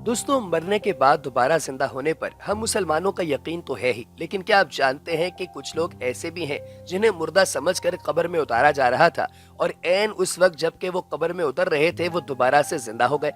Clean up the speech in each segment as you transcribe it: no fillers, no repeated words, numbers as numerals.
दोस्तों, मरने के बाद दोबारा जिंदा होने पर हम मुसलमानों का यकीन तो है ही, लेकिन क्या आप जानते हैं कि कुछ लोग ऐसे भी हैं जिन्हें मुर्दा समझकर कब्र में उतारा जा रहा था और ऐन उस वक्त जबकि वो कब्र में उतर रहे थे वो दोबारा से जिंदा हो गए।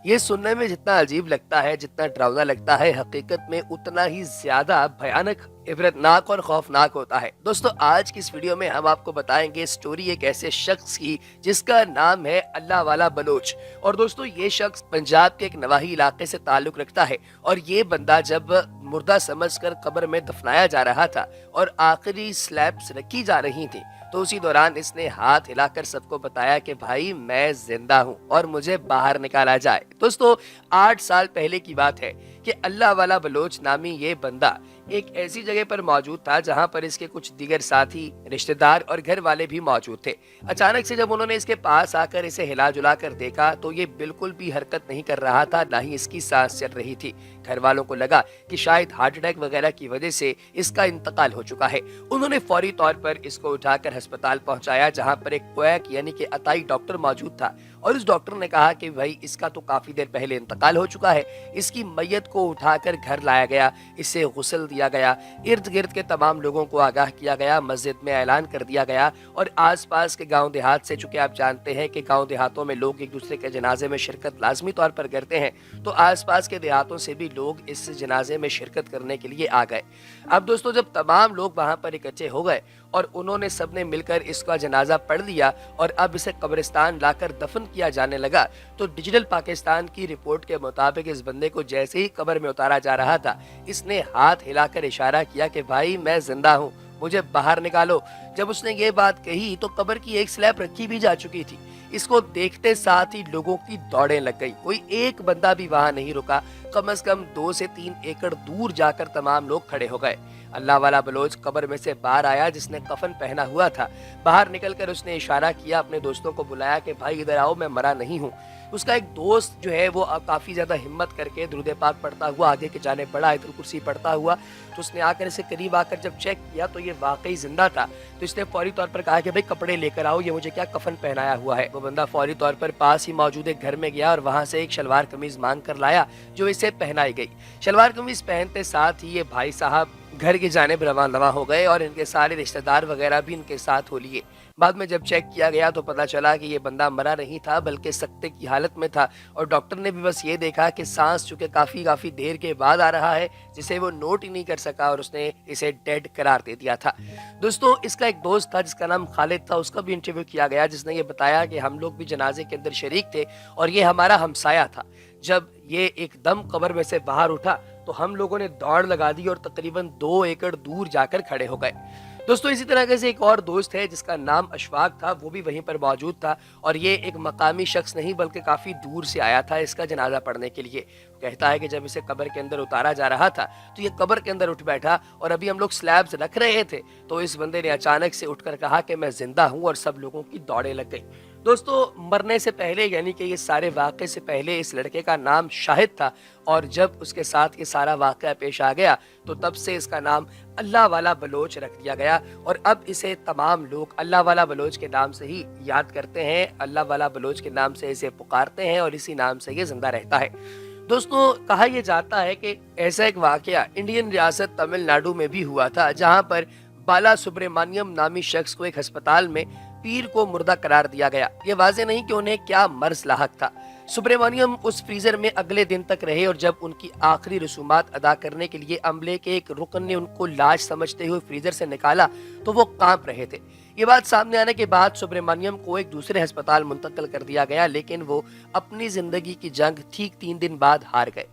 ये सुनने में जितना अजीब लगता है, जितना डरावना लगता है, हकीकत में उतना ही ज्यादा भयानक, इबरतनाक और खौफनाक होता है। दोस्तों, आज की इस वीडियो में हम आपको बताएंगे स्टोरी एक ऐसे शख्स की जिसका नाम है अल्लाह वाला बलोच। और दोस्तों, ये शख्स पंजाब के एक नवाही इलाके से ताल्लुक रखता है और ये बंदा जब मुर्दा समझकर कब्र में दफनाया जा रहा था और आखिरी स्लैब्स रखी जा रही थी, तो उसी दौरान इसने हाथ हिलाकर सबको बताया कि भाई मैं जिंदा हूँ और मुझे बाहर निकाला जाए। दोस्तों, 8 साल पहले की बात है कि अल्लाह वाला बलोच नामी ये बंदा एक ऐसी जगह पर मौजूद था जहां पर इसके कुछ दीगर साथी, रिश्तेदार और घर वाले भी मौजूद थे। अचानक से जब उन्होंने इसके पास आकर इसे हिला जुला कर देखा तो ये बिल्कुल भी हरकत नहीं कर रहा था, ना ही इसकी सांस चल रही थी। घर वालों को लगा कि शायद हार्ट अटैक वगैरह की वजह से इसका इंतकाल हो चुका है। उन्होंने फौरी तौर पर इसको उठाकर अस्पताल पहुंचाया, जहां पर एक क्वैक यानी कि अताई डॉक्टर मौजूद था और उस डॉक्टर ने कहा कि भाई इसका तो काफी देर पहले इंतकाल हो चुका है। इसकी मैयत को उठाकर घर लाया गया, इसे गुस्ल दिया गया, इर्द गिर्द के तमाम लोगों को आगाह किया गया, मस्जिद में ऐलान कर दिया गया और आसपास के गांव देहात से, चूंकि आप जानते हैं कि गांव देहातों में लोग एक दूसरे के जनाजे में शिरकत लाजमी तौर पर करते हैं, तो आसपास के देहातों से भी लोग इस जनाजे में शिरकत करने के लिए आ गए। अब दोस्तों, जब तमाम लोग वहां पर इकट्ठे हो गए और उन्होंने सबने मिलकर इसका जनाजा पढ़ लिया और अब इसे कब्रिस्तान लाकर दफन किया जाने लगा, तो डिजिटल पाकिस्तान की रिपोर्ट के मुताबिक इस बंदे को जैसे ही कब्र में उतारा जा रहा था, इसने हाथ हिलाकर इशारा किया कि भाई मैं जिंदा हूँ, मुझे बाहर निकालो। जब उसने ये बात कही तो कब्र की एक स्लैब रखी भी जा चुकी थी। इसको देखते साथ ही लोगों की दौड़ें लग गई, कोई एक बंदा भी वहां नहीं रुका। कम से कम 2 से 3 एकड़ दूर जाकर तमाम लोग खड़े हो गए। अल्लाह वाला बलोच कब्र में से बाहर आया, जिसने कफन पहना हुआ था। बाहर निकलकर उसने इशारा किया, अपने दोस्तों को बुलाया कि भाई इधर आओ, मैं मरा नहीं हूँ। उसका एक दोस्त जो है वो काफी ज्यादा हिम्मत करके दुरूद पाक पढ़ता हुआ आगे के जाने पड़ा, आयतुल कुर्सी पढ़ता हुआ। तो उसने आकर इसे करीब आकर जब चेक किया तो ये वाकई जिंदा था। तो इसने फौरी तौर पर कहा कि भाई कपड़े लेकर आओ, ये मुझे क्या कफन पहनाया हुआ है। वो बंदा फौरी तौर पर पास ही मौजूद एक घर में गया और वहां से एक शलवार कमीज मांग कर लाया जो इसे पहनाई गई। शलवार कमीज पहनते साथ ही ये भाई साहब घर की जानिब रवाना हो गए और इनके सारे रिश्तेदार वगैरह भी इनके साथ हो लिए। बाद में जब चेक किया गया तो पता चला कि ये बंदा मरा नहीं था बल्कि सकते की हालत में था और डॉक्टर ने भी बस ये देखा कि सांस चूंकि काफी देर के बाद आ रहा है, जिसे वो नोट ही नहीं कर सका और उसने इसे डेड करार दे दिया था। दोस्तों, इसका एक दोस्त था जिसका नाम खालिद था, उसका भी इंटरव्यू किया गया, जिसने ये बताया कि हम लोग भी जनाजे के अंदर शरीक थे और ये हमारा हमसाया था। जब ये एकदम कब्र में से बाहर उठा तो हम लोगों ने दौड़ लगा दी और तकरीबन 2 एकड़ दूर जाकर खड़े हो गए। दोस्तों, इसी तरह से एक और दोस्त है जिसका नाम अशफाक था, वो भी वहीं पर मौजूद था और ये एक मकामी शख्स नहीं बल्कि काफी दूर से आया था इसका जनाजा पढ़ने के लिए। कहता है कि जब इसे कब्र के अंदर उतारा जा रहा था तो ये कब्र के अंदर उठ बैठा और अभी हम लोग स्लैब्स रख रहे थे तो इस बंदे ने अचानक से उठकर कहा कि मैं जिंदा हूं और सब लोगों की दौड़ें लग गई। दोस्तों, मरने से पहले यानी कि ये सारे वाक़े से पहले इस लड़के का नाम शाहिद था और जब उसके साथ ये सारा वाक़या पेश आ गया तो तब से इसका नाम अल्लाह वाला बलोच रख दिया गया और अब इसे तमाम लोग अल्लाह वाला बलोच के नाम से ही याद करते हैं, अल्लाह वाला बलोच के नाम से इसे पुकारते हैं और इसी नाम से ये जिंदा रहता है। दोस्तों, कहा यह जाता है कि ऐसा एक वाक़या इंडियन रियासत तमिलनाडु में भी हुआ था, जहां पर बाला सुब्रमण्यम नामी शख्स को एक अस्पताल में पीर को मुर्दा करार दिया गया। ये वाज़ेह नहीं कि उन्हें क्या मर्ज लाहक था। सुब्रमण्यम उस फ्रीजर में अगले दिन तक रहे और जब उनकी आखिरी रसूमात अदा करने के लिए अमले के एक रुकन ने उनको लाश समझते हुए फ्रीजर से निकाला तो वो कांप रहे थे। ये बात सामने आने के बाद सुब्रमण्यम को एक दूसरे अस्पताल मुंतकिल कर दिया गया, लेकिन वो अपनी जिंदगी की जंग ठीक 3 दिन बाद हार गए।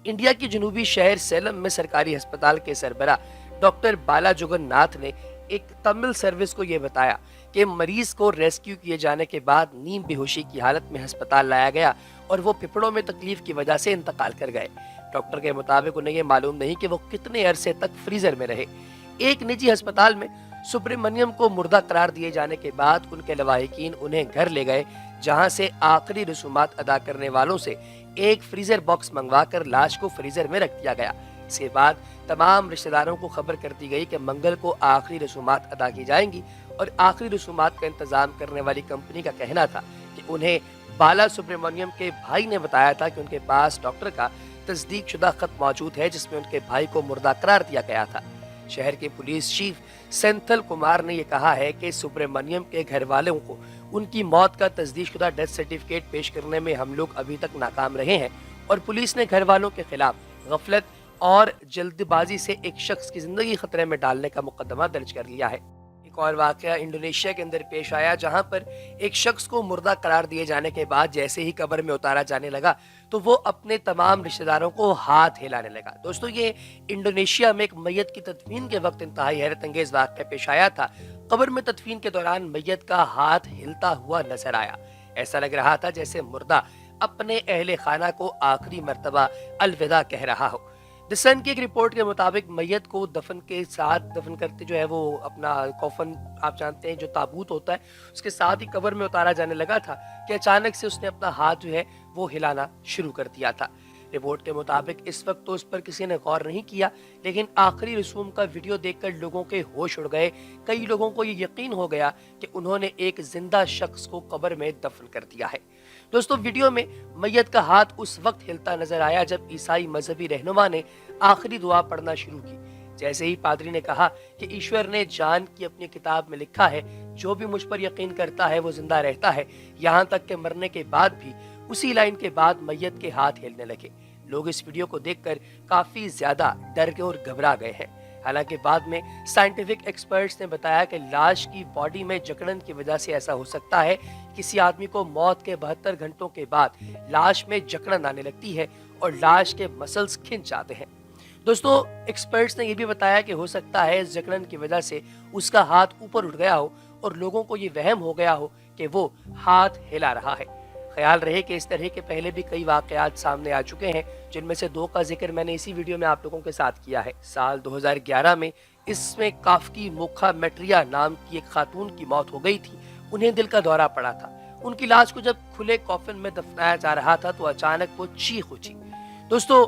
इंडिया के जनूबी शहर सेलम में सरकारी अस्पताल के सरबरा डॉक्टर बाला जगन्नाथ ने एक तमिल सर्विस को यह बताया कि मरीज को रेस्क्यू किए जाने के बाद नींद बेहोशी की हालत में अस्पताल लाया गया और वो फेफड़ों में तकलीफ की वजह से इंतकाल कर गए। डॉक्टर के मुताबिक उन्हें ये मालूम नहीं कि वो कितने अरसे तक फ्रीजर में रहे। एक निजी अस्पताल में सुब्रमण्यम को मुर्दा करार दिए जाने के बाद उनके लवाहिकीन उन्हें घर ले गए, जहां से आखिरी रसूमात अदा करने वालों से एक फ्रीजर बॉक्स मंगवाकर लाश को फ्रीजर में रख दिया गया। इसके बाद तमाम रिश्तेदारों को खबर कर दी गई कि मंगल को आखिरी रसूमात अदा की जाएंगी और आखिरी रसूमात का इंतजाम करने वाली कंपनी का कहना था कि उन्हें बाला सुब्रमण्यम के भाई ने बताया था कि उनके पास डॉक्टर का तस्दीक शुदा खत मौजूद है जिसमें उनके भाई को मुर्दा करार दिया गया था। शहर के पुलिस चीफ सेंथल कुमार ने यह कहा है कि सुब्रमण्यम के घर वालों को उनकी मौत का तस्दीक शुदा डेथ सर्टिफिकेट पेश करने में हम लोग अभी तक नाकाम रहे हैं और पुलिस ने घर वालों के खिलाफ गफलत और जल्दबाजी से एक शख्स की जिंदगी खतरे में डालने का मुकदमा दर्ज कर लिया है। एक और वाकया इंडोनेशिया के अंदर पेश आया जहां पर एक शख्स को मुर्दा करार दिए जाने के बाद जैसे ही कब्र में उतारा जाने लगा तो वो अपने तमाम रिश्तेदारों को हाथ हिलाने लगा। दोस्तों, ये इंडोनेशिया में एक मैयत की तदफीन के वक्त इंतहाई हैरत अंगेज वाकया पेश आया था। कब्र में तदफीन के दौरान मैयत का हाथ हिलता हुआ नजर आया। ऐसा लग रहा था जैसे मुर्दा अपने अहले खाना को आखिरी मर्तबा अलविदा कह रहा हो। द सन की एक रिपोर्ट के मुताबिक मैयत को दफन के साथ दफन करते जो है वो अपना कॉफन, आप जानते हैं जो ताबूत होता है, उसके साथ ही कब्र में उतारा जाने लगा था कि अचानक से उसने अपना हाथ जो है वो हिलाना शुरू कर दिया था। रिपोर्ट के मुताबिक इस वक्त तो उस पर किसी ने गौर नहीं किया, लेकिन आखिरी रसूम का वीडियो देखकर लोगों के होश उड़ गए। कई लोगों को ये यकीन हो गया कि उन्होंने एक जिंदा शख्स को कब्र में दफन कर दिया है। दोस्तों, वीडियो में मैयत का हाथ उस वक्त हिलता नजर आया जब ईसाई मजहबी रहनुमा ने आखिरी दुआ पढ़ना शुरू की। जैसे ही पादरी ने कहा कि ईश्वर ने जान की अपनी किताब में लिखा है, जो भी मुझ पर यकीन करता है वो जिंदा रहता है, यहाँ तक के मरने के बाद भी। उसी लाइन के बाद मैयत के हाथ हिलने लगे। लोग इस वीडियो को देखकर काफी ज्यादा डर गए और घबरा गए हैं। हालांकि बाद में साइंटिफिक एक्सपर्ट्स ने बताया कि लाश की बॉडी में जकड़न की वजह से ऐसा हो सकता है। किसी आदमी को मौत के 72 घंटों के बाद लाश में जकड़न आने लगती है और लाश के मसल्स खिंच जाते हैं। दोस्तों, एक्सपर्ट्स ने यह भी बताया कि हो सकता है इस जकड़न की वजह से उसका हाथ ऊपर उठ गया हो और लोगों को ये वहम हो गया हो कि वो हाथ हिला रहा है। ख्याल रहे कि इस तरह के पहले भी कई वाकयात सामने आ चुके हैं, जिनमें से 2 का जिक्र मैंने इसी वीडियो में आप लोगों के साथ किया है। साल 2011 में इसमें काफकी मुखा मेट्रिया नाम की एक खातून की मौत हो गई थी। उन्हें दिल का दौरा पड़ा था। उनकी लाश को जब खुले कॉफिन में दफनाया जा रहा था तो अचानक वो चीख उठी। दोस्तों,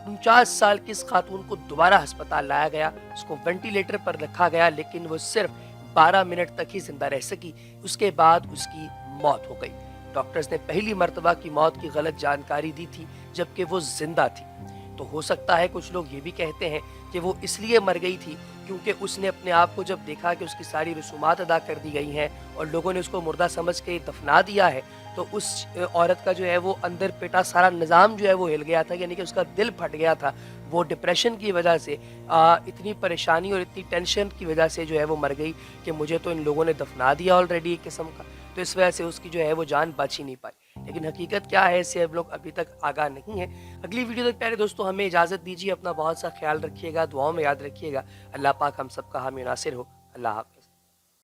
49 साल की इस खातून को दोबारा अस्पताल लाया गया, उसको वेंटिलेटर पर रखा गया, लेकिन वो सिर्फ 12 मिनट तक ही जिंदा रह सकी। उसके बाद उसकी मौत हो गई। डॉक्टर्स ने पहली मर्तबा की मौत की गलत जानकारी दी थी जबकि वो जिंदा थी। तो हो सकता है कुछ लोग ये भी कहते हैं कि वो इसलिए मर गई थी क्योंकि उसने अपने आप को जब देखा कि उसकी सारी रसूमात अदा कर दी गई हैं और लोगों ने उसको मुर्दा समझ के दफना दिया है, तो उस औरत का जो है वो अंदर पेटा सारा निज़ाम जो है वो हिल गया था, यानी कि उसका दिल फट गया था। वो डिप्रेशन की वजह से इतनी परेशानी और इतनी टेंशन की वजह से जो है वो मर गई कि मुझे तो इन लोगों ने दफना दिया ऑलरेडी एक किस्म का, तो इस वजह से उसकी जो है वो जान बच ही नहीं पाई। लेकिन हकीकत क्या है इससे अब लोग अभी तक आगाह नहीं है। अगली वीडियो तक प्यारे दोस्तों हमें इजाज़त दीजिए। अपना बहुत सा ख्याल रखिएगा, दुआओं में याद रखिएगा। अल्लाह पाक हम सबका हामी नासिर हो। अल्लाह हाफ़िज़।